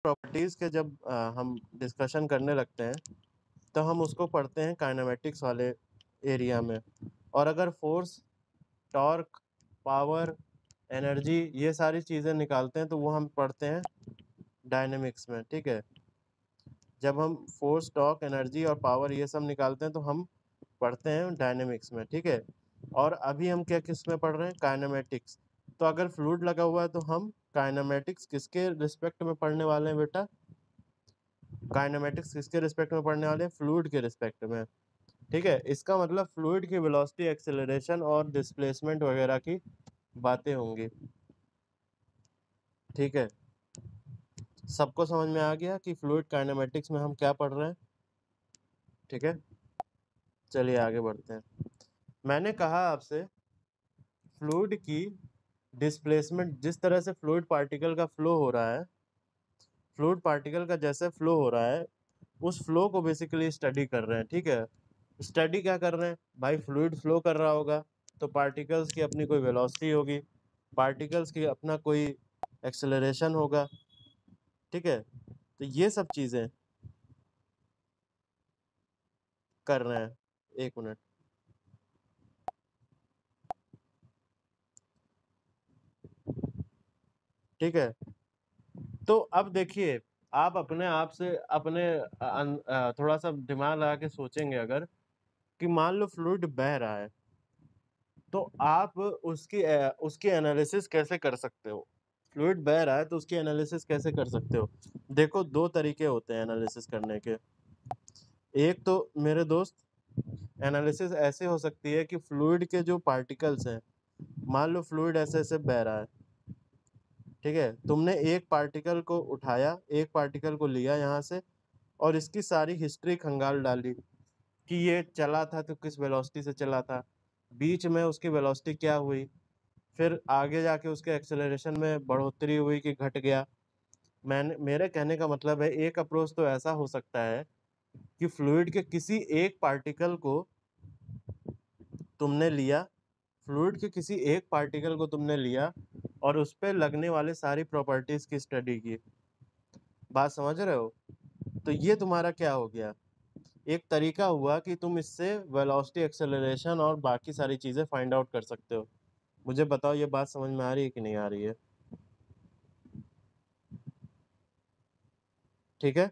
Properties के जब हम डिस्कशन करने लगते हैं तो हम उसको पढ़ते हैं काइनेमेटिक्स वाले एरिया में, और अगर फोर्स, टॉर्क, पावर, एनर्जी ये सारी चीज़ें निकालते हैं तो वो हम पढ़ते हैं डायनेमिक्स में। ठीक है, जब हम फोर्स, टॉर्क, एनर्जी और पावर ये सब निकालते हैं तो हम पढ़ते हैं डायनेमिक्स में। ठीक है, और अभी हम क्या किस में पढ़ रहे हैं? काइनेमेटिक्स। तो अगर फ्लूइड लगा हुआ है तो हम काइनेमेटिक्स किसके रिस्पेक्ट में पढ़ने वाले हैं बेटा? काइनेमेटिक्स किसके रिस्पेक्ट में पढ़ने वाले हैं? फ्लूइड के रिस्पेक्ट में। ठीक है, इसका मतलब फ्लूइड की वेलोसिटी, एक्सेलरेशन और डिस्प्लेसमेंट वगैरह की बातें होंगी। ठीक है, सबको समझ में आ गया कि फ्लूइड काइनेमेटिक्स में हम क्या पढ़ रहे हैं? ठीक है, चलिए आगे बढ़ते हैं। मैंने कहा आपसे फ्लूइड की डिस्प्लेसमेंट, जिस तरह से फ्लूइड पार्टिकल का फ्लो हो रहा है, फ्लूइड पार्टिकल का जैसे फ्लो हो रहा है उस फ्लो को बेसिकली स्टडी कर रहे हैं। ठीक है, स्टडी क्या कर रहे हैं भाई? फ्लूइड फ्लो कर रहा होगा तो पार्टिकल्स की अपनी कोई वेलोसिटी होगी, पार्टिकल्स की अपना कोई एक्सेलरेशन होगा। ठीक है, तो ये सब चीज़ें कर रहे हैं। एक मिनट, ठीक है। तो अब देखिए, आप अपने आप से अपने थोड़ा सा दिमाग लगा के सोचेंगे अगर, कि मान लो फ्लूइड बह रहा है तो आप उसकी एनालिसिस कैसे कर सकते हो? फ्लूइड बह रहा है तो उसकी एनालिसिस कैसे कर सकते हो? देखो, दो तरीके होते हैं एनालिसिस करने के। एक तो मेरे दोस्त, एनालिसिस ऐसे हो सकती है कि फ्लूइड के जो पार्टिकल्स हैं, मान लो फ्लूइड ऐसे ऐसे बह रहा है। ठीक है, तुमने एक पार्टिकल को उठाया, एक पार्टिकल को लिया यहाँ से और इसकी सारी हिस्ट्री खंगाल डाली कि ये चला था तो किस वेलोसिटी से चला था, बीच में उसकी वेलोसिटी क्या हुई, फिर आगे जाके उसके एक्सेलरेशन में बढ़ोतरी हुई कि घट गया। मेरे कहने का मतलब है, एक अप्रोच तो ऐसा हो सकता है कि फ्लूइड के किसी एक पार्टिकल को तुमने लिया, फ्लूइड के किसी एक पार्टिकल को तुमने लिया और उस पे लगने वाले सारी प्रॉपर्टीज की स्टडी की। बात समझ रहे हो? तो ये तुम्हारा क्या हो गया? एक तरीका हुआ कि तुम इससे वेलोसिटी, एक्सेलरेशन और बाकी सारी चीजें फाइंड आउट कर सकते हो। मुझे बताओ, ये बात समझ में आ रही है कि नहीं आ रही है? ठीक है,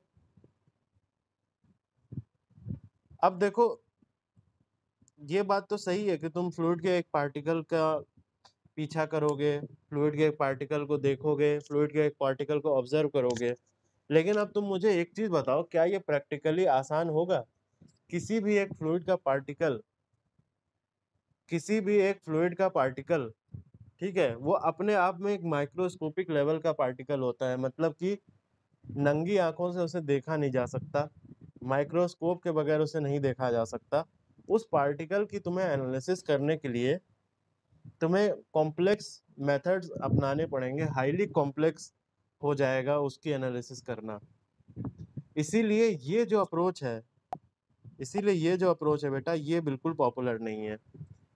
अब देखो, ये बात तो सही है कि तुम फ्लूइड के एक पार्टिकल का पीछा करोगे, फ्लूइड के एक पार्टिकल को देखोगे, फ्लूइड के एक पार्टिकल को ऑब्जर्व करोगे। लेकिन अब तुम मुझे एक चीज बताओ, क्या ये प्रैक्टिकली आसान होगा? किसी भी एक फ्लूइड का पार्टिकल, किसी भी एक फ्लूइड का पार्टिकल, ठीक है, वो अपने आप में एक माइक्रोस्कोपिक लेवल का पार्टिकल होता है। मतलब कि नंगी आंखों से उसे देखा नहीं जा सकता, माइक्रोस्कोप के बगैर उसे नहीं देखा जा सकता। उस पार्टिकल की तुम्हें एनालिसिस करने के लिए तुम्हें कॉम्प्लेक्स मेथड्स अपनाने पड़ेंगे, हाईली कॉम्प्लेक्स हो जाएगा उसकी एनालिसिस करना। इसीलिए ये जो अप्रोच है, इसीलिए ये जो अप्रोच है बेटा, ये बिल्कुल पॉपुलर नहीं है।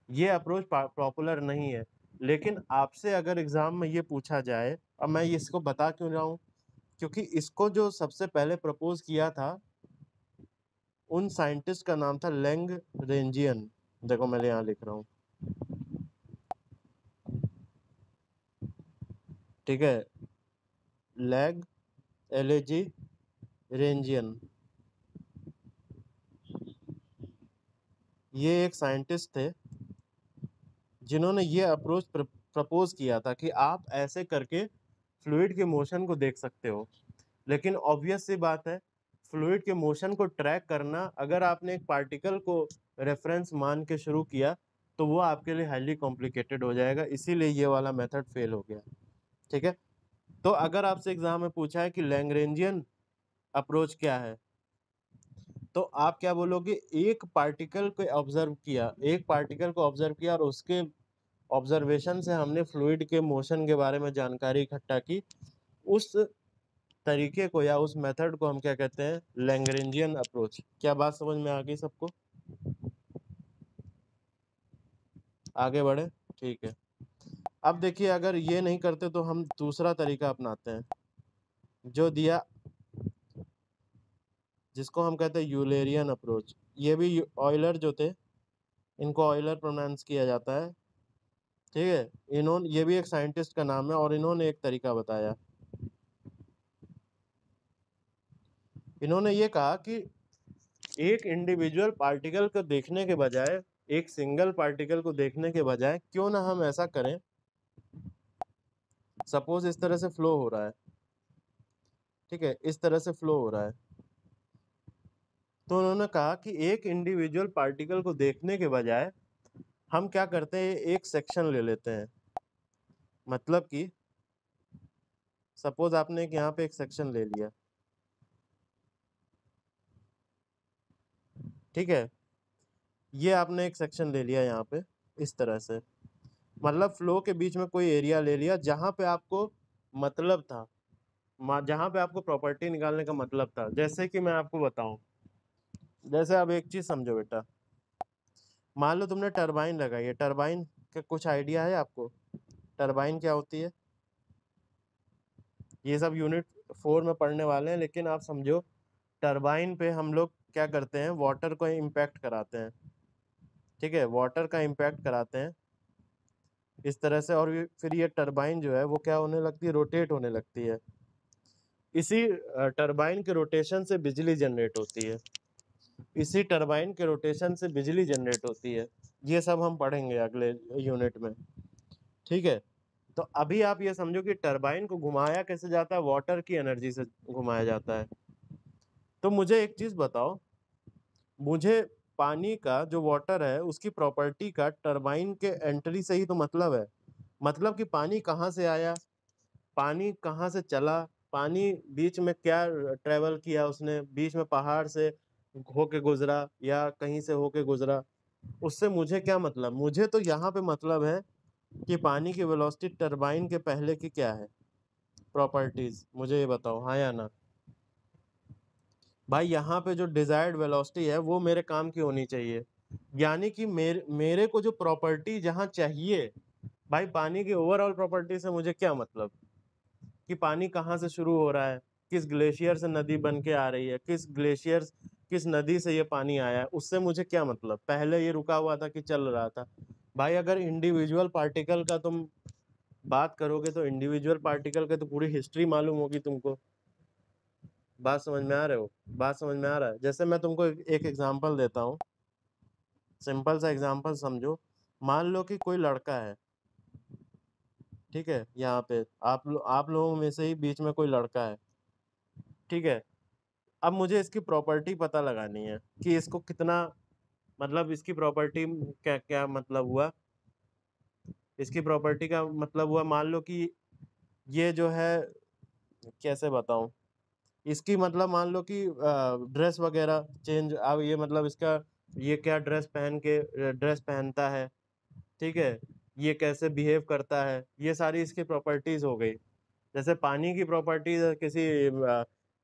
ये अप्रोच पॉपुलर नहीं है। लेकिन आपसे अगर एग्जाम में ये पूछा जाए, अब मैं इसको बता क्यों रहा हूँ, क्योंकि इसको जो सबसे पहले प्रपोज किया था, उन साइंटिस्ट का नाम था लेंग रेंजियन। देखो मैं यहाँ लिख रहा हूँ। ठीक है, लैग एलएजी रेंजियन, ये एक साइंटिस्ट थे जिन्होंने ये अप्रोच प्रपोज किया था कि आप ऐसे करके फ्लूइड के मोशन को देख सकते हो। लेकिन ऑब्वियस सी बात है, फ्लूइड के मोशन को ट्रैक करना, अगर आपने एक पार्टिकल को रेफरेंस मान के शुरू किया तो वो आपके लिए हाईली कॉम्प्लिकेटेड हो जाएगा। इसीलिए ये वाला मेथड फेल हो गया। ठीक है, तो अगर आपसे एग्जाम में पूछा है कि लैग्रेंजियन अप्रोच क्या है, तो आप क्या बोलोगे? एक पार्टिकल को ऑब्जर्व किया, एक पार्टिकल को ऑब्जर्व किया और उसके ऑब्जर्वेशन से हमने फ्लूइड के मोशन के बारे में जानकारी इकट्ठा की। उस तरीके को या उस मेथड को हम क्या कहते हैं? Lagrangian approach. क्या बात समझ में आ गई सबको? आगे बढ़े, ठीक है। अब देखिए, अगर ये नहीं करते तो हम दूसरा तरीका अपनाते हैं। जो दिया, जिसको हम कहते हैं यूलेरियन अप्रोच। ये भी ऑयलर जो थे, इनको ऑयलर प्रोनाउंस किया जाता है, ठीक है। इन्होंने, ये भी एक साइंटिस्ट का नाम है, और इन्होंने एक तरीका बताया। इन्होंने ये कहा कि एक इंडिविजुअल पार्टिकल को देखने के बजाय, एक सिंगल पार्टिकल को देखने के बजाय, क्यों ना हम ऐसा करें, सपोज इस तरह से फ्लो हो रहा है, ठीक है, इस तरह से फ्लो हो रहा है, तो उन्होंने कहा कि एक इंडिविजुअल पार्टिकल को देखने के बजाय हम क्या करते हैं, एक सेक्शन ले लेते हैं। मतलब कि सपोज आपने एक यहाँ पे एक सेक्शन ले लिया, ठीक है, ये आपने एक सेक्शन ले लिया यहाँ पे इस तरह से, मतलब फ्लो के बीच में कोई एरिया ले लिया जहाँ पे आपको मतलब था, जहाँ पे आपको प्रॉपर्टी निकालने का मतलब था। जैसे कि मैं आपको बताऊं, जैसे अब एक चीज समझो बेटा, मान लो तुमने टरबाइन लगाई है। टरबाइन का कुछ आइडिया है आपको? टरबाइन क्या होती है? ये सब यूनिट 4 में पढ़ने वाले हैं, लेकिन आप समझो, टरबाइन पे हम लोग क्या करते हैं, वाटर को इम्पैक्ट कराते हैं, ठीक है, वाटर का इम्पैक्ट कराते हैं इस तरह से, और फिर ये टरबाइन जो है वो क्या होने लगती है, रोटेट होने लगती है। इसी टरबाइन के रोटेशन से बिजली जनरेट होती है, इसी टरबाइन के रोटेशन से बिजली जनरेट होती है। ये सब हम पढ़ेंगे अगले यूनिट में, ठीक है। तो अभी आप ये समझो कि टरबाइन को घुमाया कैसे जाता है, वाटर की एनर्जी से घुमाया जाता है। तो मुझे एक चीज बताओ, मुझे पानी का जो वाटर है उसकी प्रॉपर्टी का टरबाइन के एंट्री से ही तो मतलब है। मतलब कि पानी कहाँ से आया, पानी कहाँ से चला, पानी बीच में क्या ट्रेवल किया उसने, बीच में पहाड़ से होके गुजरा या कहीं से होके गुजरा, उससे मुझे क्या मतलब? मुझे तो यहाँ पे मतलब है कि पानी की वेलोसिटी टरबाइन के पहले की क्या है, प्रॉपर्टीज, मुझे ये बताओ, हाँ या ना। भाई यहाँ पे जो डिजायर्ड वेलोसिटी है वो मेरे काम की होनी चाहिए, यानी कि मेरे को जो प्रॉपर्टी जहाँ चाहिए, भाई पानी की ओवरऑल प्रॉपर्टी से मुझे क्या मतलब, कि पानी कहाँ से शुरू हो रहा है, किस ग्लेशियर से नदी बन के आ रही है, किस ग्लेशियर, किस नदी से ये पानी आया है, उससे मुझे क्या मतलब, पहले ये रुका हुआ था कि चल रहा था। भाई अगर इंडिविजुअल पार्टिकल का तुम बात करोगे तो इंडिविजुअल पार्टिकल का तो पूरी हिस्ट्री मालूम होगी तुमको। बात समझ में आ रहे हो? बात समझ में आ रहा है? जैसे मैं तुमको एक एग्जांपल देता हूँ, सिंपल सा एग्जांपल समझो। मान लो कि कोई लड़का है, ठीक है, यहाँ पे आप लोगों में से ही बीच में कोई लड़का है, ठीक है। अब मुझे इसकी प्रॉपर्टी पता लगानी है कि इसको कितना, मतलब इसकी प्रॉपर्टी क्या क्या मतलब हुआ, इसकी प्रॉपर्टी का मतलब हुआ, मान लो कि ये जो है, कैसे बताऊं, इसकी मतलब मान लो कि ड्रेस वगैरह चेंज, अब ये मतलब इसका, ये क्या ड्रेस पहन के ड्रेस पहनता है, ठीक है, ये कैसे बिहेव करता है, ये सारी इसकी प्रॉपर्टीज हो गई। जैसे पानी की प्रॉपर्टीज,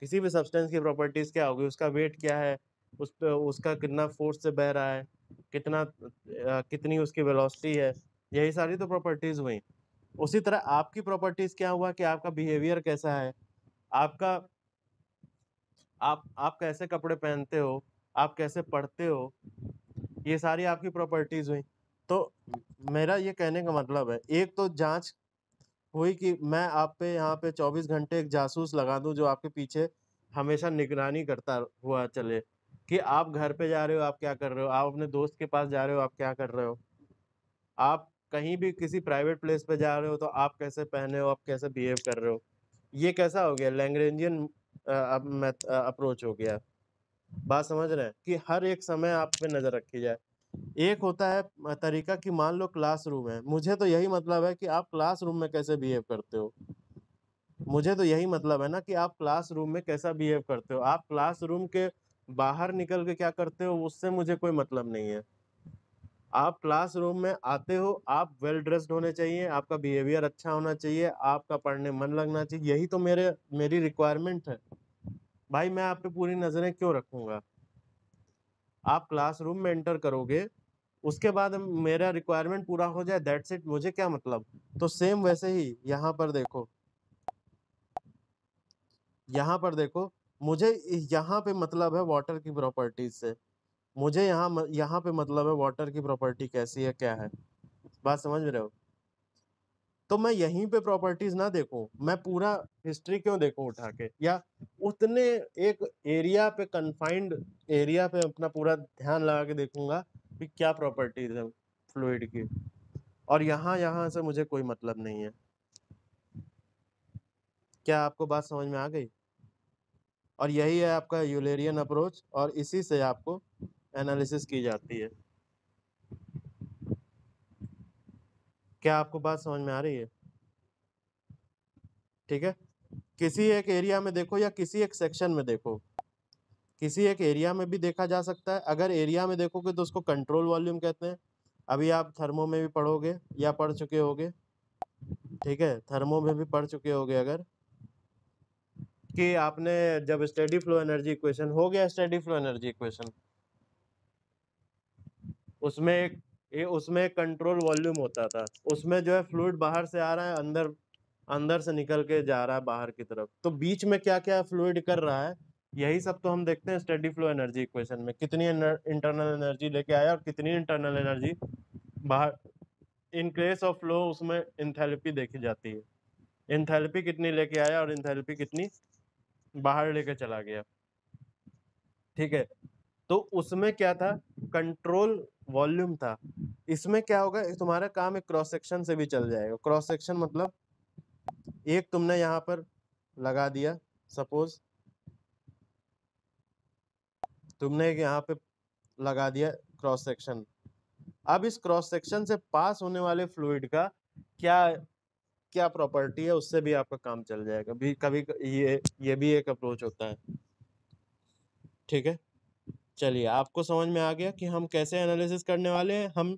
किसी भी सब्सटेंस की प्रॉपर्टीज क्या होगी, उसका वेट क्या है, उस पे उसका कितना फोर्स से बह रहा है, कितनी उसकी वेलोसिटी है, यही सारी तो प्रॉपर्टीज हुई। उसी तरह आपकी प्रॉपर्टीज क्या हुआ, कि आपका बिहेवियर कैसा है, आपका, आप कैसे कपड़े पहनते हो, आप कैसे पढ़ते हो, ये सारी आपकी प्रॉपर्टीज हुई। तो मेरा ये कहने का मतलब है, एक तो जांच हुई कि मैं आप पे यहाँ पे 24 घंटे एक जासूस लगा दूं जो आपके पीछे हमेशा निगरानी करता हुआ चले, कि आप घर पे जा रहे हो आप क्या कर रहे हो, आप अपने दोस्त के पास जा रहे हो आप क्या कर रहे हो, आप कहीं भी किसी प्राइवेट प्लेस पे जा रहे हो तो आप कैसे पहने हो, आप कैसे बिहेव कर रहे हो। ये कैसा हो गया, लैंग्रेंजियन अप्रोच हो गया। बात समझ रहे हैं कि हर एक समय आप पे नजर रखी जाए। एक होता है तरीका कि मान लो क्लासरूम है, मुझे तो यही मतलब है कि आप क्लासरूम में कैसे बिहेव करते हो, मुझे तो यही मतलब है ना कि आप क्लासरूम में कैसा बिहेव करते हो, आप क्लासरूम के बाहर निकल के क्या करते हो उससे मुझे कोई मतलब नहीं है। आप क्लासरूम में आते हो, आप वेल ड्रेस्ड होने चाहिए, आपका बिहेवियर अच्छा होना चाहिए, आपका पढ़ने मन लगना चाहिए, यही तो मेरी रिक्वायरमेंट है। भाई मैं आप पे पूरी नजरें क्यों रखूंगा? आप क्लासरूम में एंटर करोगे, उसके बाद मेरा रिक्वायरमेंट पूरा हो जाए, दैट्स इट, मुझे क्या मतलब। तो सेम वैसे ही यहाँ पर देखो, यहाँ पर देखो, मुझे यहाँ पे मतलब है वाटर की प्रॉपर्टीज से, मुझे यहाँ पे मतलब है वाटर की प्रॉपर्टी कैसी है, क्या है, बात समझ रहे हो? तो मैं यहीं पे प्रॉपर्टीज ना देखूं, मैं पूरा हिस्ट्री क्यों देखूं उठा के, या उतने एक एरिया पे, कन्फाइंड एरिया पे अपना पूरा ध्यान लगा के देखूंगा कि क्या प्रॉपर्टीज है फ्लूइड की, और यहाँ यहाँ से मुझे कोई मतलब नहीं है। क्या आपको बात समझ में आ गई? और यही है आपका यूलेरियन अप्रोच, और इसी से आपको एनालिसिस की जाती है। क्या आपको बात समझ में आ रही है? ठीक है, किसी एक एरिया में देखो या किसी एक सेक्शन में देखो, किसी एक एरिया में भी देखा जा सकता है। अगर एरिया में देखोगे तो उसको कंट्रोल वॉल्यूम कहते हैं। अभी आप थर्मो में भी पढ़ोगे या पढ़ चुके होगे, ठीक है, थर्मो में भी पढ़ चुके होगे अगर, कि आपने जब स्टेडी फ्लो एनर्जी इक्वेशन हो गया, स्टेडी फ्लो एनर्जी इक्वेशन, उसमें एक कंट्रोल वॉल्यूम होता था, उसमें जो है फ्लूइड बाहर से आ रहा है, अंदर अंदर से निकल के जा रहा है बाहर की तरफ, तो बीच में क्या क्या फ्लूइड कर रहा है, यही सब तो हम देखते हैं स्टेडी फ्लो एनर्जी इक्वेशन में, कितनी इंटरनल एनर्जी लेके आया और कितनी इंटरनल एनर्जी बाहर, इन केस ऑफ फ्लो उसमें इंथैल्पी देखी जाती है, इंथैल्पी कितनी लेके आया और इंथैल्पी कितनी बाहर लेके चला गया, ठीक है। तो उसमें क्या था, कंट्रोल वॉल्यूम था। इसमें क्या होगा, तुम्हारा काम एक क्रॉस सेक्शन से भी चल जाएगा। क्रॉस सेक्शन मतलब एक तुमने यहाँ पर लगा दिया, सपोज तुमने एक यहाँ पे लगा दिया क्रॉस सेक्शन, अब इस क्रॉस सेक्शन से पास होने वाले फ्लूइड का क्या क्या प्रॉपर्टी है, उससे भी आपका काम चल जाएगा। भी कभी ये भी एक अप्रोच होता है, ठीक है। चलिए, आपको समझ में आ गया कि हम कैसे एनालिसिस करने वाले हैं। हम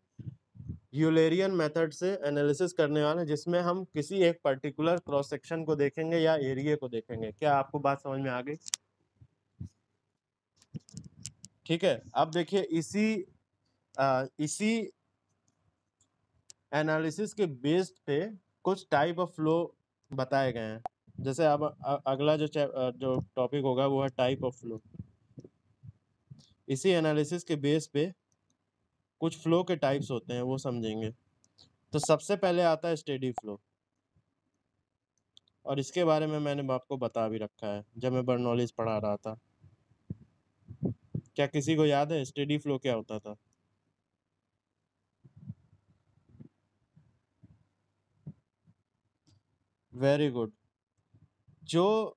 यूलेरियन मेथड से एनालिसिस करने वाले हैं, जिसमें हम किसी एक पर्टिकुलर क्रॉस सेक्शन को देखेंगे या एरिया को देखेंगे। क्या आपको बात समझ में आ गई? ठीक है, अब देखिए, इसी एनालिसिस के बेस पे कुछ टाइप ऑफ फ्लो बताए गए हैं। जैसे अब अगला जो टॉपिक होगा वो है टाइप ऑफ फ्लो। इसी एनालिसिस के बेस पे कुछ फ्लो के टाइप्स होते हैं, वो समझेंगे। तो सबसे पहले आता है स्टेडी फ्लो, और इसके बारे में मैंने आपको बता भी रखा है जब मैं बर्नौलीज पढ़ा रहा था। क्या किसी को याद है स्टेडी फ्लो क्या होता था? Very good. जो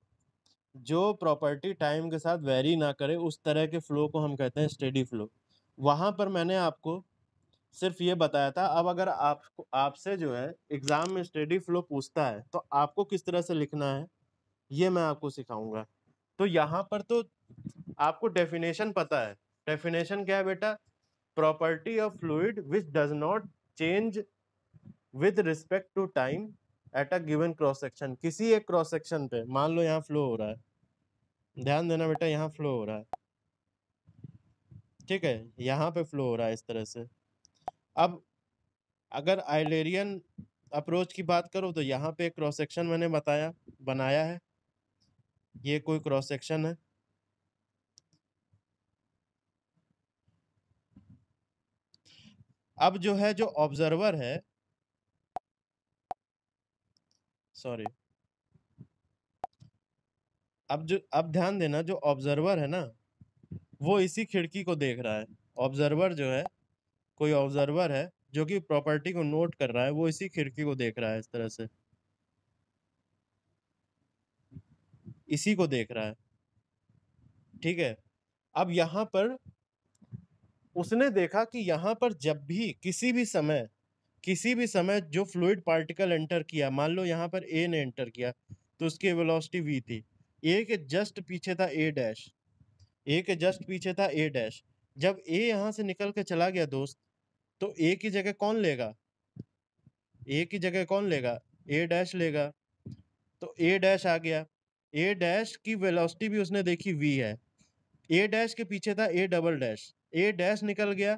जो प्रॉपर्टी टाइम के साथ वेरी ना करे, उस तरह के फ्लो को हम कहते हैं स्टेडी फ्लो। वहां पर मैंने आपको सिर्फ ये बताया था। अब अगर आपसे जो है एग्जाम में स्टेडी फ्लो पूछता है तो आपको किस तरह से लिखना है, ये मैं आपको सिखाऊंगा। तो यहाँ पर तो आपको डेफिनेशन पता है। डेफिनेशन क्या है बेटा? Property of fluid which does not change with respect to time at a given cross section. किसी एक क्रॉस सेक्शन पे मान लो यहाँ फ्लो हो रहा है, ध्यान देना बेटा, यहाँ फ्लो हो रहा है, ठीक है, यहाँ पे फ्लो हो रहा है इस तरह से। अब अगर आइलेरियन अप्रोच की बात करो तो यहाँ पे एक क्रॉस सेक्शन मैंने बनाया है, ये कोई क्रॉस सेक्शन है। अब जो है, जो ऑब्जर्वर है, सॉरी, अब ध्यान देना, जो ऑब्जर्वर है ना, वो इसी खिड़की को देख रहा है। ऑब्जर्वर जो है, कोई ऑब्जर्वर है जो कि प्रॉपर्टी को नोट कर रहा है, वो इसी खिड़की को देख रहा है, इस तरह से इसी को देख रहा है, ठीक है। अब यहाँ पर उसने देखा कि यहाँ पर जब भी किसी भी समय जो फ्लूइड पार्टिकल एंटर किया, मान लो यहाँ पर ए ने एंटर किया, तो उसकी वेलोसिटी वी थी। ए के जस्ट पीछे था ए डैश, ए के जस्ट पीछे था ए डैश। जब ए यहाँ से निकल के चला गया दोस्त, तो ए की जगह कौन लेगा? ए की जगह कौन लेगा? ए डैश लेगा। तो ए डैश आ गया, ए डैश की वेलोसिटी भी उसने देखी वी है। ए डैश के पीछे था A double dash, A dash निकल गया,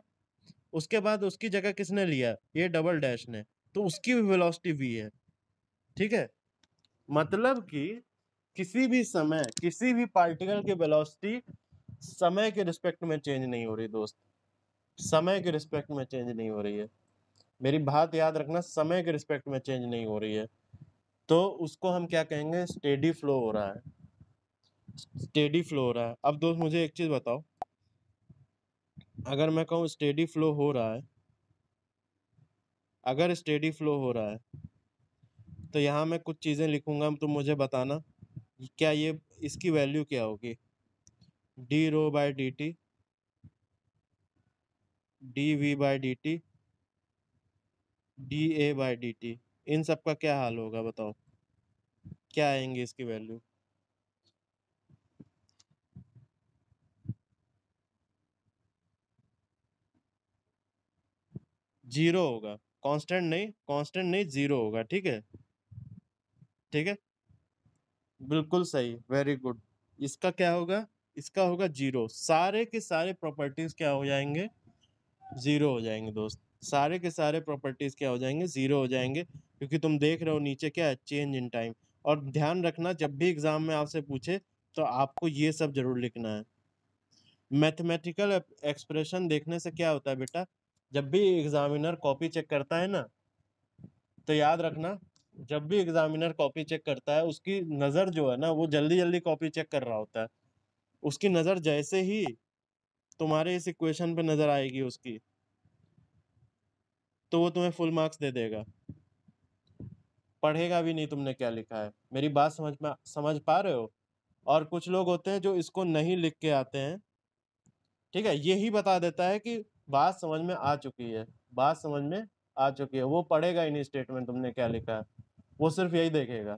उसके बाद उसकी जगह किसने लिया? ए डबल डैश ने, तो उसकी भी वेलोसिटी वी है, ठीक है। मतलब कि किसी भी समय किसी भी पार्टिकल की वेलोसिटी समय के रिस्पेक्ट में चेंज नहीं हो रही दोस्त, समय के रिस्पेक्ट में चेंज नहीं हो रही है। मेरी बात याद रखना, समय के रिस्पेक्ट में चेंज नहीं हो रही है, तो उसको हम क्या कहेंगे, स्टेडी फ्लो हो रहा है, स्टेडी फ्लो हो रहा है। अब दोस्त मुझे एक चीज बताओ, अगर मैं कहूँ स्टेडी फ्लो हो रहा है, अगर स्टेडी फ्लो हो रहा है तो यहाँ मैं कुछ चीजें लिखूंगा, तुम मुझे बताना क्या ये, इसकी वैल्यू क्या होगी, d rho by d t, d v by d t, d A by d t, इन सब का क्या हाल होगा बताओ, क्या आएंगे इसकी वैल्यू? जीरो होगा, कांस्टेंट नहीं, जीरो होगा, ठीक है, ठीक है, बिल्कुल सही, वेरी गुड। इसका क्या होगा, इसका होगा जीरो, सारे के सारे प्रॉपर्टीज क्या हो जाएंगे, जीरो हो जाएंगे दोस्त, सारे के सारे प्रॉपर्टीज क्या हो जाएंगे, जीरो हो जाएंगे, क्योंकि तुम देख रहे हो नीचे क्या है, चेंज इन टाइम। और ध्यान रखना, जब भी एग्जाम में आपसे पूछे तो आपको ये सब जरूर लिखना है। मैथमेटिकल एक्सप्रेशन देखने से क्या होता है बेटा, जब भी एग्जामिनर कॉपी चेक करता है ना, तो याद रखना, जब भी एग्जामिनर कॉपी चेक करता है, उसकी नज़र जो है ना, वो जल्दी जल्दी कॉपी चेक कर रहा होता है। उसकी नज़र जैसे ही तुम्हारे इस इक्वेशन पे नज़र आएगी उसकी, तो वो तुम्हें फुल मार्क्स दे देगा, पढ़ेगा भी नहीं तुमने क्या लिखा है। मेरी बात समझ पा रहे हो? और कुछ लोग होते हैं जो इसको नहीं लिख के आते हैं, ठीक है, यही बता देता है कि बात समझ में आ चुकी है, बात समझ में आ चुकी है, वो पढ़ेगा ही नहीं स्टेटमेंट तुमने क्या लिखा है, वो सिर्फ यही देखेगा,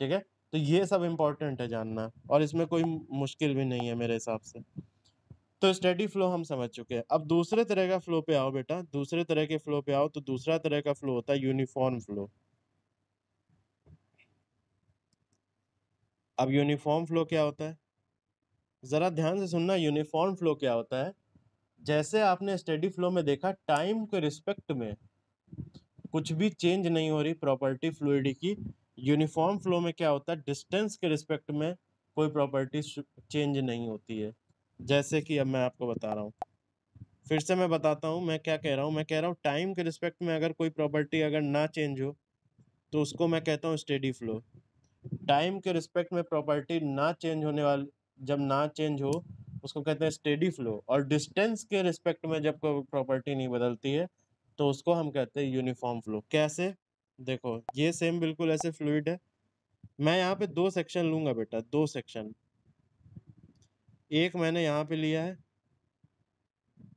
ठीक है। तो ये सब इम्पोर्टेंट है जानना, और इसमें कोई मुश्किल भी नहीं है मेरे हिसाब से। तो स्टेडी फ्लो हम समझ चुके हैं। अब दूसरे तरह का फ्लो पे आओ बेटा, दूसरे तरह के फ्लो पे आओ, तो दूसरा तरह का फ्लो होता है यूनिफॉर्म फ्लो। अब यूनिफॉर्म फ्लो क्या होता है, जरा ध्यान से सुनना, यूनिफॉर्म फ्लो क्या होता है, जैसे आपने स्टेडी फ्लो में देखा, टाइम के रिस्पेक्ट में कुछ भी चेंज नहीं हो रही प्रॉपर्टी फ्लूइड की, यूनिफॉर्म फ्लो में क्या होता है, डिस्टेंस के रिस्पेक्ट में कोई प्रॉपर्टी चेंज नहीं होती है। जैसे कि अब मैं आपको बता रहा हूँ, फिर से मैं बताता हूँ मैं क्या कह रहा हूँ, मैं कह रहा हूँ टाइम के रिस्पेक्ट में अगर कोई प्रॉपर्टी अगर ना चेंज हो, तो उसको मैं कहता हूँ स्टेडी फ्लो। टाइम के रिस्पेक्ट में प्रॉपर्टी ना चेंज होने वाली, जब ना चेंज हो, उसको कहते हैं स्टेडी फ्लो। और डिस्टेंस के रिस्पेक्ट में जब कोई प्रॉपर्टी नहीं बदलती है, तो उसको हम कहते हैं यूनिफॉर्म फ्लो। कैसे, देखो ये सेम बिल्कुल ऐसे फ्लूइड है, मैं यहाँ पे दो सेक्शन लूंगा बेटा, दो सेक्शन, एक मैंने यहाँ पे लिया है,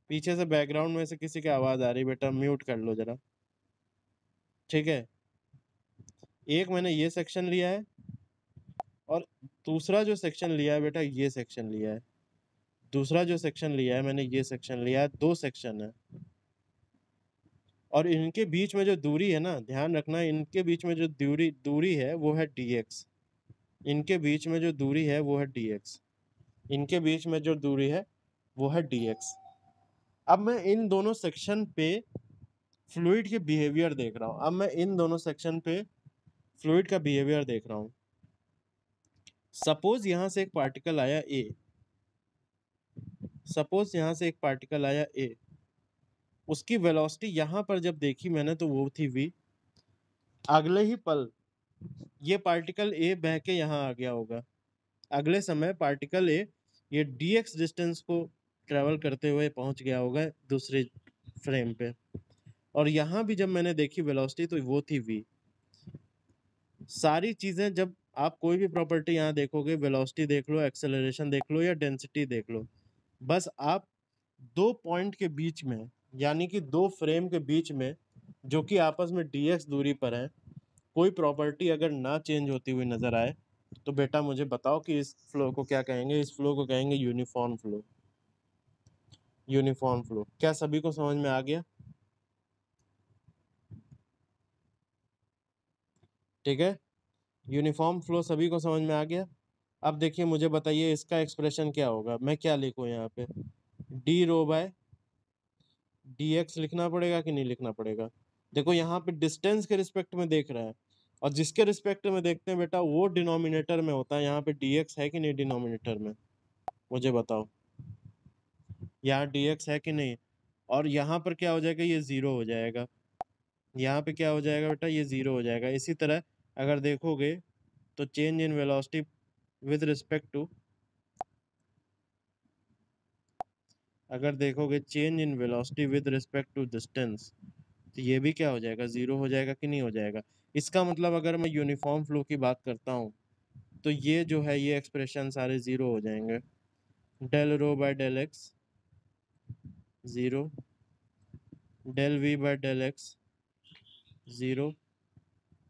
पीछे से बैकग्राउंड में से किसी की आवाज आ रही बेटा, म्यूट कर लो जरा, ठीक है। एक मैंने ये सेक्शन लिया है, और दूसरा जो सेक्शन लिया है बेटा, ये सेक्शन लिया है, दूसरा जो सेक्शन लिया है मैंने, ये सेक्शन लिया है, दो सेक्शन है। और इनके बीच में जो दूरी है ना, ध्यान रखना, इनके बीच में जो दूरी दूरी है वो है dx, इनके बीच में जो दूरी है वो है dx, इनके बीच में जो दूरी है वो है dx। अब मैं इन दोनों सेक्शन पे फ्लूइड के बिहेवियर देख रहा हूँ, अब मैं इन दोनों सेक्शन पे फ्लूइड का बिहेवियर देख रहा हूँ। सपोज यहाँ से एक पार्टिकल आया ए, सपोज यहाँ से एक पार्टिकल आया ए, उसकी वेलोसिटी यहाँ पर जब देखी मैंने तो वो थी v, अगले ही पल ये पार्टिकल ए बह के यहाँ आ गया होगा, अगले समय पार्टिकल ए ये dx डिस्टेंस को ट्रेवल करते हुए पहुंच गया होगा दूसरे फ्रेम पे, और यहाँ भी जब मैंने देखी वेलोसिटी तो वो थी v। सारी चीजें, जब आप कोई भी प्रॉपर्टी यहाँ देखोगे, वेलोसिटी देख लो, एक्सेलरेशन देख लो, या डेंसिटी देख लो, बस आप दो पॉइंट के बीच में, यानी कि दो फ्रेम के बीच में जो कि आपस में dx दूरी पर है, कोई प्रॉपर्टी अगर ना चेंज होती हुई नजर आए, तो बेटा मुझे बताओ कि इस फ्लो को क्या कहेंगे, इस फ्लो को कहेंगे यूनिफॉर्म फ्लो। यूनिफॉर्म फ्लो क्या सभी को समझ में आ गया? ठीक है, यूनिफॉर्म फ्लो सभी को समझ में आ गया। अब देखिए मुझे बताइए इसका एक्सप्रेशन क्या होगा, मैं क्या लिखूं यहाँ पे, D rho by D x लिखना पड़ेगा कि नहीं लिखना पड़ेगा? देखो यहाँ पे डिस्टेंस के रिस्पेक्ट में देख रहा है, और जिसके रिस्पेक्ट में देखते हैं बेटा वो डिनोमिनेटर में होता है। यहाँ पे dx है कि नहीं डिनोमिनेटर में, मुझे बताओ, यहाँ dx है कि नहीं। और यहाँ पर क्या हो जाएगा, ये जीरो हो जाएगा। यहाँ पे क्या हो जाएगा बेटा, ये जीरो हो जाएगा। इसी तरह अगर देखोगे तो change in velocity with respect to, अगर देखोगे change in velocity with respect to distance, तो ये भी क्या हो जाएगा, जीरो हो जाएगा कि नहीं हो जाएगा। इसका मतलब अगर मैं यूनिफॉर्म फ्लो की बात करता हूँ तो ये जो है ये एक्सप्रेशन सारे जीरो हो जाएंगे। Del rho by del x zero, del v by del x zero,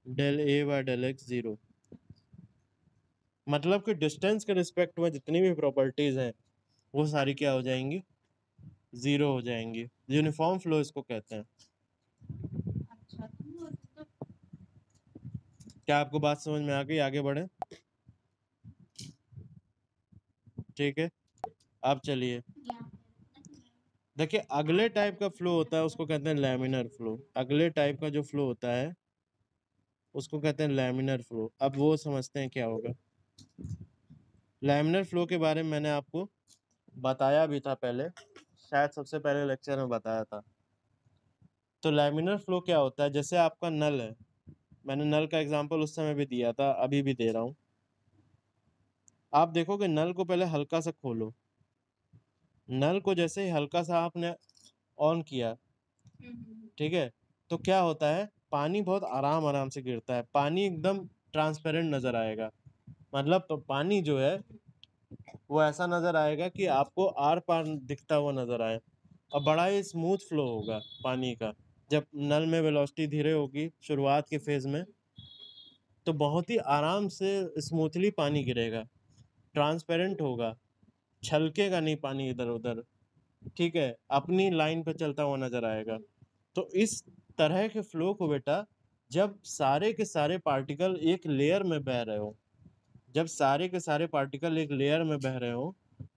del a by del x zero. मतलब कि डिस्टेंस के रिस्पेक्ट में जितनी भी प्रॉपर्टीज हैं वो सारी क्या हो जाएंगी, जीरो हो जाएंगी। यूनिफॉर्म फ्लो इसको कहते हैं। क्या आपको बात समझ में आ गई, आगे बढ़े। ठीक है, अब चलिए देखिए अगले टाइप का फ्लो होता है उसको कहते हैं लैमिनर फ्लो। अगले टाइप का जो फ्लो होता है उसको कहते हैं लैमिनर फ्लो। अब वो समझते हैं क्या होगा। लैमिनर फ्लो के बारे में मैंने आपको बताया भी था पहले, शायद सबसे पहले लेक्चर में बताया था। तो लैमिनर फ्लो क्या होता है, जैसे आपका नल है, मैंने नल का एग्जांपल उस समय भी दिया था, अभी भी दे रहा हूँ। आप देखोगे नल को पहले हल्का सा खोलो, नल को जैसे ही हल्का सा आपने ऑन किया, ठीक है, तो क्या होता है, पानी बहुत आराम आराम से गिरता है, पानी एकदम ट्रांसपेरेंट नजर आएगा। मतलब पानी जो है वो ऐसा नजर आएगा कि आपको आर पार दिखता हुआ नजर आए, और बड़ा ही स्मूथ फ्लो होगा पानी का। जब नल में वेलोसिटी धीरे होगी शुरुआत के फेज में, तो बहुत ही आराम से स्मूथली पानी गिरेगा, ट्रांसपेरेंट होगा, छलकेगा नहीं पानी इधर उधर, ठीक है, अपनी लाइन पे चलता हुआ नजर आएगा। तो इस तरह के फ्लो को बेटा, जब सारे के सारे पार्टिकल एक लेयर में बह रहे हो, जब सारे के सारे पार्टिकल एक लेयर में बह रहे हो,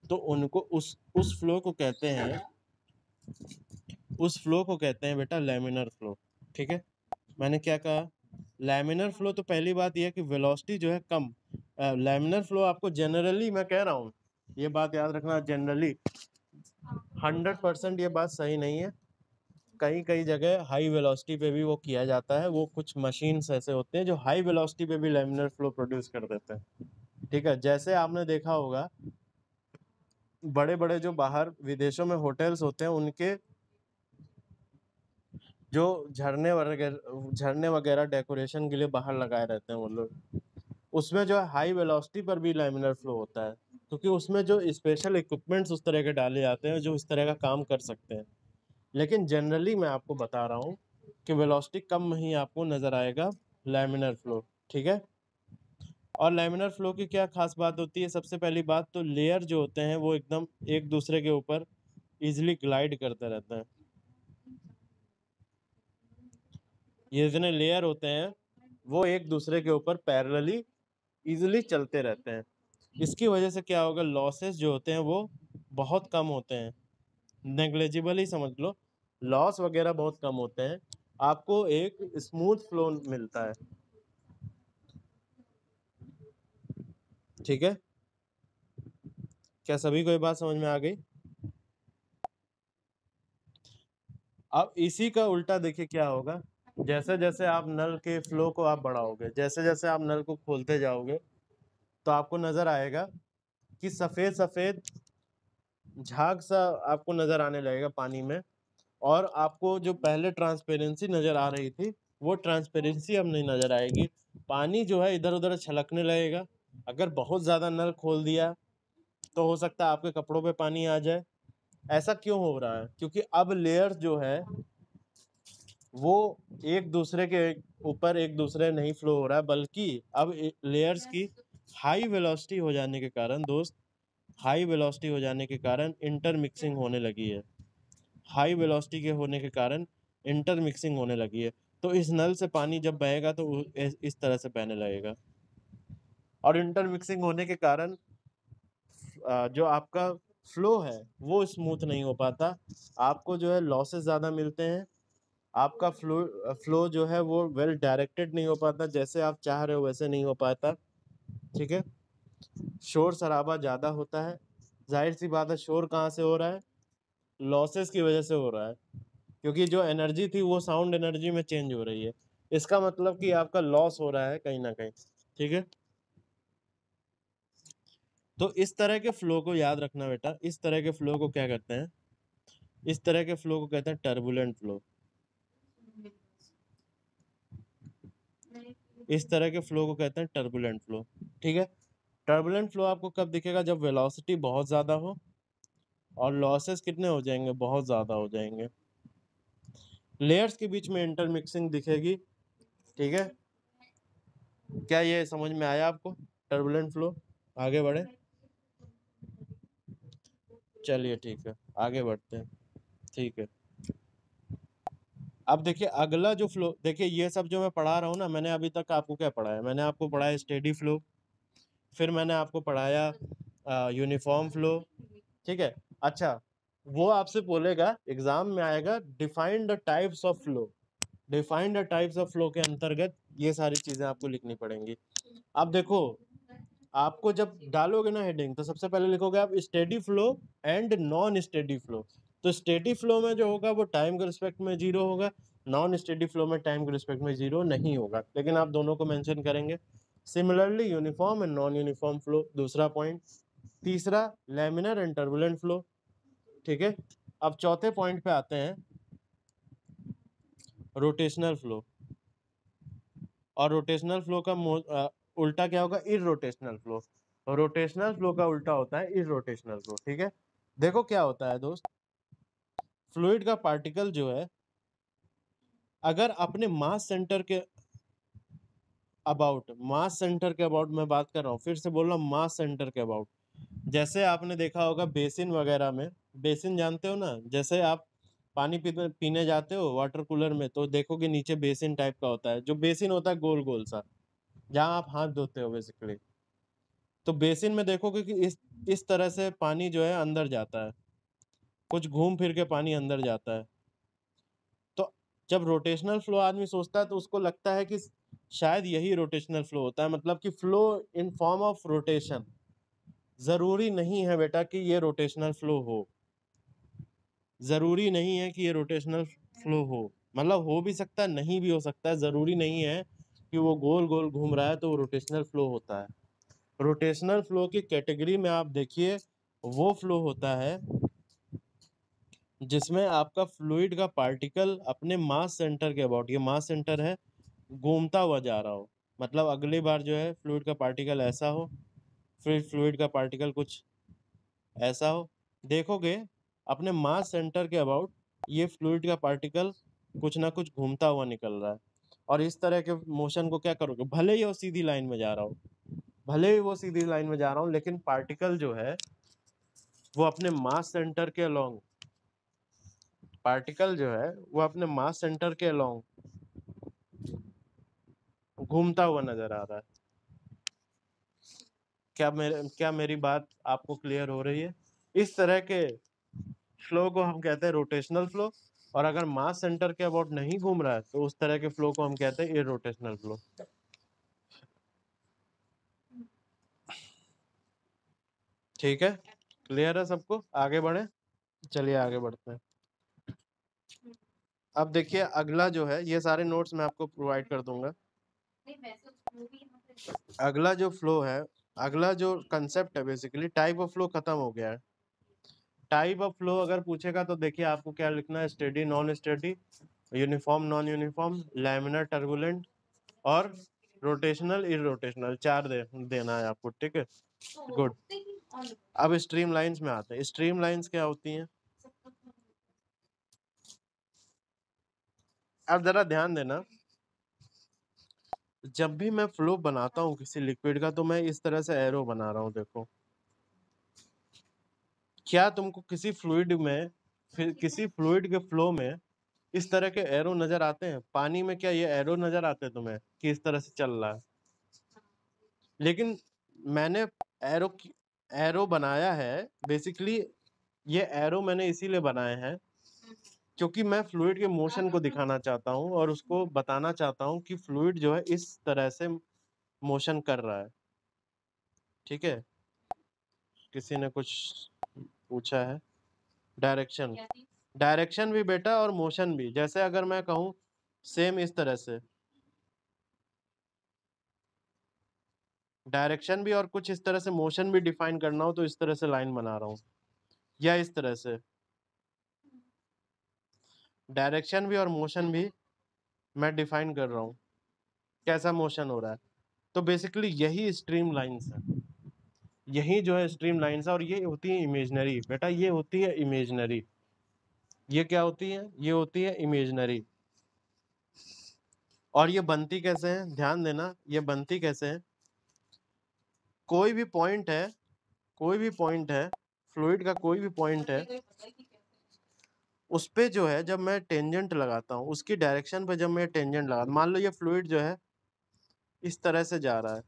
तो उनको उस फ्लो को कहते हैं, उस फ्लो को कहते हैं बेटा लैमिनर फ्लो। ठीक है, मैंने क्या कहा, लैमिनर फ्लो, तो पहली बात यह है कि वेलोसिटी जो है कम। लैमिनर फ्लो आपको जनरली मैं कह रहा हूँ, ये बात याद रखना, जनरली 100% ये बात सही नहीं है। कई कई जगह हाई वेलोसिटी पे भी वो किया जाता है, वो कुछ मशीन्स ऐसे होते हैं जो हाई वेलोसिटी पे भी लैमिनर फ्लो प्रोड्यूस कर देते हैं। ठीक है, जैसे आपने देखा होगा बड़े बड़े जो बाहर विदेशों में होटल्स होते हैं, उनके जो झरने वगैरह डेकोरेशन के लिए बाहर लगाए रहते हैं वो लोग, उसमें जो है हाई वेलोसिटी पर भी लैमिनर फ्लो होता है, क्योंकि उसमें जो स्पेशल इक्विपमेंट्स उस तरह के डाले जाते हैं जो इस तरह का काम कर सकते हैं। लेकिन जनरली मैं आपको बता रहा हूँ कि वेलोसिटी कम में ही आपको नजर आएगा लैमिनर फ्लो। ठीक है, और लैमिनर फ्लो की क्या खास बात होती है, सबसे पहली बात तो लेयर जो होते हैं वो एकदम एक दूसरे के ऊपर इजिली ग्लाइड करते रहते हैं। ये जितने लेयर होते हैं वो एक दूसरे के ऊपर पैरेलली इजिली चलते रहते हैं। इसकी वजह से क्या होगा, लॉसेस जो होते हैं वो बहुत कम होते हैं, नेग्लेजिबल ही समझ लो, लॉस वगैरह बहुत कम होते हैं, आपको एक स्मूथ फ्लो मिलता है। ठीक है, क्या सभी को ये बात समझ में आ गई। अब इसी का उल्टा देखिए क्या होगा, जैसे जैसे आप नल के फ्लो को आप बढ़ाओगे, जैसे जैसे आप नल को खोलते जाओगे, तो आपको नजर आएगा कि सफेद सफेद झाग सा आपको नजर आने लगेगा पानी में, और आपको जो पहले ट्रांसपेरेंसी नजर आ रही थी वो ट्रांसपेरेंसी अब नहीं नजर आएगी। पानी जो है इधर उधर छलकने लगेगा। अगर बहुत ज्यादा नल खोल दिया तो हो सकता है आपके कपड़ों पे पानी आ जाए। ऐसा क्यों हो रहा है, क्योंकि अब लेयर जो है वो एक दूसरे के ऊपर एक दूसरे नहीं फ्लो हो रहा है, बल्कि अब लेयर्स की हाई वेलोसिटी हो जाने के कारण दोस्त, हाई वेलोसिटी हो जाने के कारण इंटरमिक्सिंग होने लगी है। हाई वेलोसिटी के होने के कारण इंटरमिक्सिंग होने लगी है। तो इस नल से पानी जब बहेगा तो इस तरह से बहने लगेगा, और इंटरमिक्सिंग होने के कारण जो आपका फ्लो है वो स्मूथ नहीं हो पाता, आपको जो है लॉसेस ज़्यादा मिलते हैं, आपका फ्लो जो है वो वेल डायरेक्टेड नहीं हो पाता, जैसे आप चाह रहे हो वैसे नहीं हो पाता, ठीक है। शोर शराबा ज़्यादा होता है, जाहिर सी बात है शोर कहाँ से हो रहा है, लॉसेस की वजह से हो रहा है, क्योंकि जो एनर्जी थी वो साउंड एनर्जी में चेंज हो रही है, इसका मतलब कि आपका लॉस हो रहा है कहीं ना कहीं, ठीक है। तो इस तरह के फ्लो को याद रखना बेटा, इस तरह के फ्लो को क्या कहते हैं, इस तरह के फ्लो को कहते हैं टर्बुलेंट फ्लो। इस तरह के फ्लो को कहते हैं टर्बुलेंट फ्लो, ठीक है। टर्बुलेंट फ्लो आपको कब दिखेगा, जब वेलोसिटी बहुत ज़्यादा हो और लॉसेस कितने हो जाएंगे, बहुत ज़्यादा हो जाएंगे, लेयर्स के बीच में इंटरमिक्सिंग दिखेगी, ठीक है। क्या ये समझ में आया आपको टर्बुलेंट फ्लो? आगे बढ़े, चलिए ठीक है, आगे बढ़ते हैं, ठीक है। अब देखिए अगला जो फ्लो, देखिए ये सब जो मैं पढ़ा रहा हूँ ना, मैंने अभी तक आपको क्या पढ़ाया, मैंने आपको पढ़ाया स्टेडी फ्लो, फिर मैंने आपको पढ़ाया यूनिफॉर्म फ्लो, ठीक है। अच्छा, वो आपसे बोलेगा एग्जाम में आएगा define the types of flow, define the types of flow के अंतर्गत ये सारी चीजें आपको लिखनी पड़ेंगी। अब देखो, आपको जब डालोगे ना हेडिंग, तो सबसे पहले लिखोगे आप steady flow and non steady flow. तो स्टेडी फ्लो में जो होगा वो टाइम के रिस्पेक्ट में 0 होगा, नॉन स्टेडी फ्लो में टाइम के रिस्पेक्ट में 0 नहीं होगा, लेकिन आप दोनों को मेंशन करेंगे। Similarly uniform and non uniform flow, दूसरा पॉइंट। तीसरा लैमिनर एंड टर्बुलेंट फ्लो, ठीक है। अब चौथे पॉइंट पे आते हैं, रोटेशनल फ्लो। और रोटेशनल फ्लो का उल्टा क्या होगा, इररोटेशनल फ्लो। रोटेशनल फ्लो का उल्टा होता है इररोटेशनल फ्लो, ठीक है। देखो क्या होता है दोस्त, फ्लूइड का पार्टिकल जो है, अगर अपने मास सेंटर के अबाउट, मास सेंटर के अबाउट मैं बात कर रहा हूँ, फिर से बोल रहा हूँ मास सेंटर के अबाउट। जैसे आपने देखा होगा बेसिन वगैरह में, बेसिन जानते हो ना, जैसे आप पानी पीने जाते हो वाटर कूलर में, तो देखोगे नीचे बेसिन टाइप का होता है, जो बेसिन होता है गोल गोल सा, जहाँ आप हाथ धोते हो बेसिकली। तो बेसिन में देखोगे कि इस तरह से पानी जो है अंदर जाता है, कुछ घूम फिर के पानी अंदर जाता है। तो जब रोटेशनल फ्लो आदमी सोचता है तो उसको लगता है कि शायद यही रोटेशनल फ्लो होता है, मतलब कि flow in form of rotation. जरूरी नहीं है बेटा कि ये रोटेशनल फ्लो हो, जरूरी नहीं है कि ये रोटेशनल फ्लो हो, मतलब हो भी सकता है नहीं भी हो सकता है, जरूरी नहीं है कि वो गोल गोल घूम रहा है तो वो रोटेशनल फ्लो होता है। रोटेशनल फ्लो की कैटेगरी में आप देखिए, वो फ्लो होता है जिसमें आपका फ्लूइड का पार्टिकल अपने मास सेंटर के अबाउट, ये मास सेंटर है, घूमता हुआ जा रहा हो। मतलब अगली बार जो है फ्लूइड का पार्टिकल ऐसा हो, फिर फ्लूइड का पार्टिकल कुछ ऐसा हो, देखोगे अपने मास सेंटर के अबाउट ये फ्लूइड का पार्टिकल कुछ ना कुछ घूमता हुआ निकल रहा है। और इस तरह के मोशन को क्या करोगे, भले ही वो सीधी लाइन में जा रहा हो, भले ही वो सीधी लाइन में जा रहा हूँ, लेकिन पार्टिकल जो है वो अपने मास सेंटर के अलोंग, पार्टिकल जो है वो अपने मास सेंटर के अलोंग घूमता हुआ नजर आ रहा है। क्या मेरी बात आपको क्लियर हो रही है? इस तरह के फ्लो को हम कहते हैं रोटेशनल फ्लो, और अगर मास सेंटर के अबाउट नहीं घूम रहा है तो उस तरह के फ्लो को हम कहते हैं इररोटेशनल फ्लो। ठीक है, क्लियर है सबको? आगे बढ़े, चलिए आगे बढ़ते हैं। अब देखिए अगला जो है, ये सारे नोट्स मैं आपको प्रोवाइड कर दूंगा। अगला जो फ्लो है, अगला जो कंसेप्ट है, बेसिकली टाइप ऑफ फ्लो खत्म हो गया है। टाइप ऑफ फ्लो अगर पूछेगा तो देखिए आपको क्या लिखना है, steady non steady, uniform non uniform, laminar turbulent, और रोटेशनल इररोटेशनल, देना है आपको, ठीक है। गुड। अब स्ट्रीम लाइंस में आते हैं। स्ट्रीम लाइंस क्या होती हैं? अब जरा ध्यान देना, जब भी मैं फ्लो बनाता हूँ किसी लिक्विड का, तो मैं इस तरह से एरो बना रहा हूँ, देखो। क्या तुमको किसी फ्लूइड में, फिर किसी फ्लूइड के फ्लो में इस तरह के एरो नजर आते हैं? पानी में क्या ये एरो नजर आते हैं तुम्हें कि इस तरह से चल रहा है? लेकिन मैंने एरो एरो बनाया है, बेसिकली ये एरो मैंने इसीलिए बनाए हैं क्योंकि मैं फ्लूइड के मोशन को दिखाना चाहता हूँ और उसको बताना चाहता हूँ कि फ्लूइड जो है इस तरह से मोशन कर रहा है। ठीक है, किसी ने कुछ पूछा है? डायरेक्शन, डायरेक्शन भी बेटा और मोशन भी। जैसे अगर मैं कहूँ सेम इस तरह से, डायरेक्शन भी और कुछ इस तरह से मोशन भी डिफाइन करना हो तो इस तरह से लाइन बना रहा हूँ, या इस तरह से। डायरेक्शन भी और मोशन भी मैं डिफाइन कर रहा हूँ, कैसा मोशन हो रहा है। तो बेसिकली यही स्ट्रीम लाइन्स है, यही जो है स्ट्रीम लाइन्स है। और ये होती है इमेजनरी बेटा, ये होती है इमेजनरी। ये क्या होती है? ये होती है इमेजनरी। और ये बनती कैसे है? ध्यान देना, ये बनती कैसे है? कोई भी पॉइंट है, कोई भी पॉइंट है, फ्लूइड का कोई भी पॉइंट है, उस पे जो है जब मैं टेंजेंट लगाता हूँ, उसकी डायरेक्शन पे जब मैं टेंजेंट लगा, मान लो ये फ्लूइड जो है इस तरह से जा रहा है,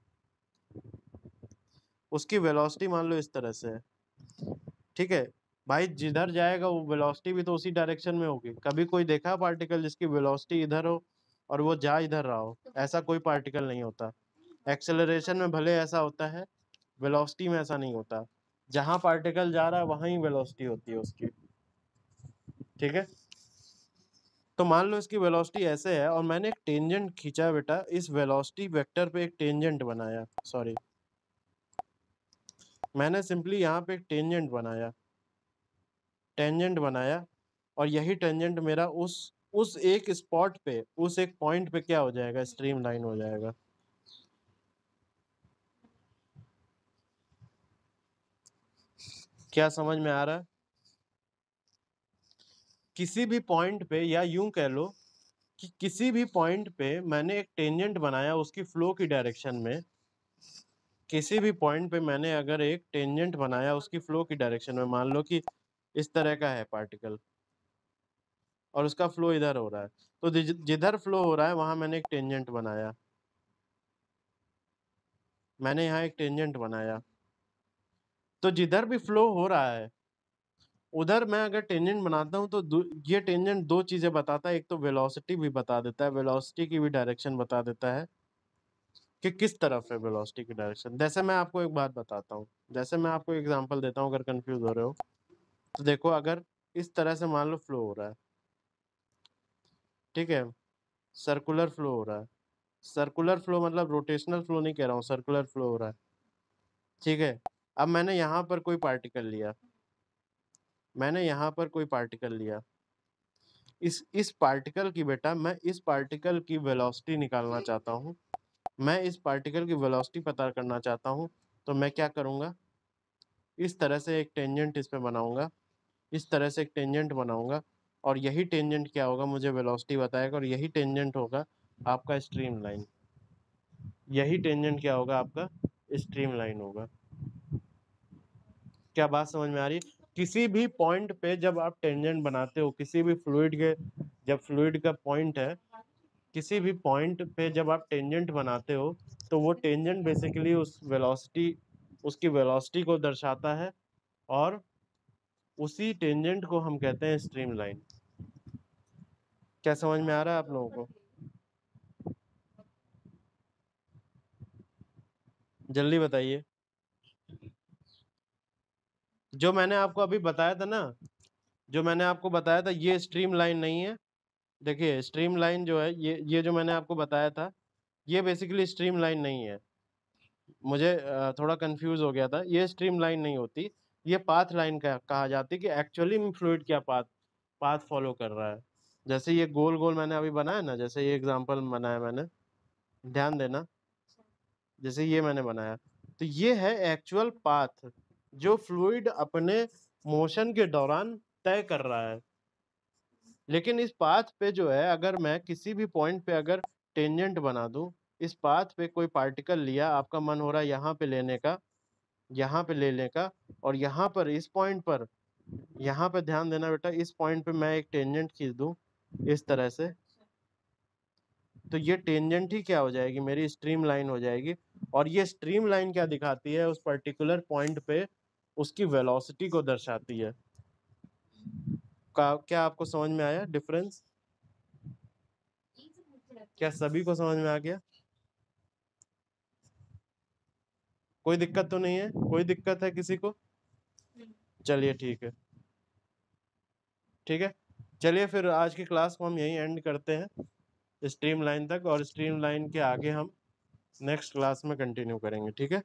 उसकी वेलोसिटी मान लो इस तरह से है। ठीक है भाई, जिधर जाएगा वो वेलोसिटी भी तो उसी डायरेक्शन में होगी। कभी कोई देखा पार्टिकल जिसकी वेलोसिटी इधर हो और वो जा इधर रहा हो? ऐसा कोई पार्टिकल नहीं होता। एक्सेलरेशन में भले ऐसा होता है, वेलोसिटी में ऐसा नहीं होता। जहां पार्टिकल जा रहा है वहां ही वेलोसिटी होती है उसकी। ठीक है, तो मान लो इसकी वेलोसिटी ऐसे है और मैंने एक टेंजेंट खींचा बेटा, इस वेलोसिटी वेक्टर पे एक टेंजेंट बनाया, सॉरी मैंने सिंपली यहाँ पे एक टेंजेंट बनाया, टेंजेंट बनाया, और यही टेंजेंट मेरा उस एक स्पॉट पे, उस एक पॉइंट पे क्या हो जाएगा? स्ट्रीम लाइन हो जाएगा। क्या समझ में आ रहा है? किसी भी पॉइंट पे, या यूं कह लो कि किसी भी पॉइंट पे मैंने एक टेंजेंट बनाया उसकी फ्लो की डायरेक्शन में, किसी भी पॉइंट पे मैंने अगर एक टेंजेंट बनाया उसकी फ्लो की डायरेक्शन में, मान लो कि इस तरह का है पार्टिकल और उसका फ्लो इधर हो रहा है, तो जिधर फ्लो हो रहा है वहां मैंने एक टेंजेंट बनाया, मैंने यहाँ एक टेंजेंट बनाया। तो जिधर भी फ्लो हो रहा है उधर मैं अगर टेंजेंट बनाता हूँ तो ये टेंजेंट दो चीजें बताता है। एक तो वेलोसिटी भी बता देता है, वेलोसिटी की भी डायरेक्शन बता देता है कि किस तरफ है वेलोसिटी की डायरेक्शन। जैसे मैं आपको एक बात बताता हूँ, जैसे मैं आपको एग्जांपल देता हूँ, अगर कंफ्यूज हो रहे हो तो देखो, अगर इस तरह से मान लो फ्लो हो रहा है, ठीक है, सर्कुलर फ्लो हो रहा है, सर्कुलर फ्लो मतलब रोटेशनल फ्लो नहीं कह रहा हूँ, सर्कुलर फ्लो हो रहा है। ठीक है, अब मैंने यहाँ पर कोई पार्टिकल लिया, मैंने यहाँ पर कोई पार्टिकल लिया, इस पार्टिकल की बेटा, मैं इस पार्टिकल की वेलोसिटी निकालना चाहता हूँ, मैं इस पार्टिकल की वेलोसिटी पता करना चाहता हूँ। तो मैं क्या करूँगा? इस तरह से एक टेंजेंट इस पे बनाऊंगा, इस तरह से एक टेंजेंट बनाऊंगा, और यही टेंजेंट क्या होगा? मुझे वेलोसिटी बताएगा, और यही टेंजेंट होगा आपका स्ट्रीम लाइन। यही टेंजेंट क्या होगा? आपका स्ट्रीम लाइन होगा। क्या बात समझ में आ रही है? किसी भी पॉइंट पे जब आप टेंजेंट बनाते हो, किसी भी फ्लूइड के, जब फ्लूइड का पॉइंट है, किसी भी पॉइंट पे जब आप टेंजेंट बनाते हो तो वो टेंजेंट बेसिकली उस वेलोसिटी, उसकी वेलोसिटी को दर्शाता है, और उसी टेंजेंट को हम कहते हैं स्ट्रीम लाइन। क्या समझ में आ रहा है आप लोगों को? जल्दी बताइए। जो मैंने आपको अभी बताया था ना, जो मैंने आपको बताया था, ये स्ट्रीम लाइन नहीं है। देखिए स्ट्रीम लाइन जो है, ये जो मैंने आपको बताया था, ये बेसिकली स्ट्रीम लाइन नहीं है। मुझे थोड़ा कंफ्यूज हो गया था, ये स्ट्रीम लाइन नहीं होती, ये पाथ लाइन का कहा जाती है कि एक्चुअली में फ्लूइड क्या पाथ पाथ फॉलो कर रहा है। जैसे ये गोल गोल मैंने अभी बनाया ना, जैसे ये एग्जांपल बनाया मैंने, ध्यान देना, जैसे ये मैंने बनाया, तो ये है एक्चुअल पाथ जो फ्लूइड अपने मोशन के दौरान तय कर रहा है। लेकिन इस पाथ पे जो है, अगर मैं किसी भी पॉइंट पे अगर टेंजेंट बना दूं, इस पाथ पे कोई पार्टिकल लिया, आपका मन हो रहा है यहाँ पे लेने का, यहाँ पे लेने का, और यहाँ पर इस पॉइंट पर, यहाँ पे ध्यान देना बेटा, इस पॉइंट पे मैं एक टेंजेंट खींच दूं इस तरह से, तो ये टेंजेंट ही क्या हो जाएगी? मेरी स्ट्रीम लाइन हो जाएगी। और ये स्ट्रीम लाइन क्या दिखाती है? उस पर्टिकुलर पॉइंट पे उसकी वेलोसिटी को दर्शाती है। क्या आपको समझ में आया डिफरेंस? क्या सभी को समझ में आ गया? कोई दिक्कत तो नहीं है? कोई दिक्कत है किसी को? चलिए ठीक है। ठीक है, चलिए फिर आज की क्लास को हम यहीं एंड करते हैं, स्ट्रीम लाइन तक, और स्ट्रीम लाइन के आगे हम नेक्स्ट क्लास में कंटिन्यू करेंगे। ठीक है।